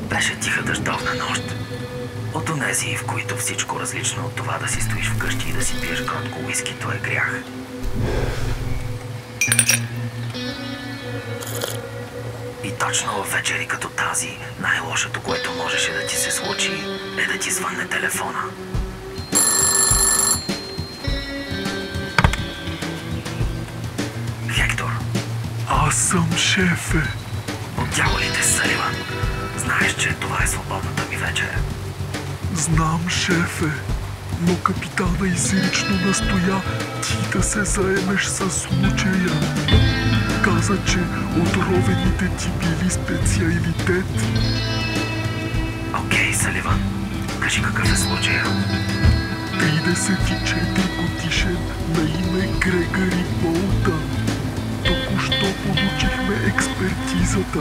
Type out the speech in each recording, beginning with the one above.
Беше тиха дъждовна нощ. От онези, в които всичко различно от това да си стоиш вкъщи и да си пиеш кротко уискито е грях. И точно в вечери като тази, най-лошото, което можеше да ти се случи, е да ти звънне телефона. Хектор. Аз съм, шефе. От дяволите, Саливан. Знаеш, че това е свободната ми вечер. Знам, шефе, но капитана изрично настоя ти да се заемеш със случая. Каза, че отровените ти били специалитет. Окей, Саливан. Кажи какъв е случая. 34 годишен на име Грегори Болтън. Току-що получихме експертизата.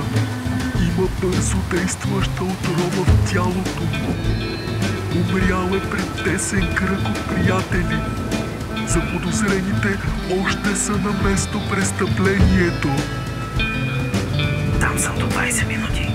Има бързо действаща отрова в тялото му. Умрял е пред тесен кръг от приятели. Заподозрените още са на место престъплението. Там съм до 20 минути.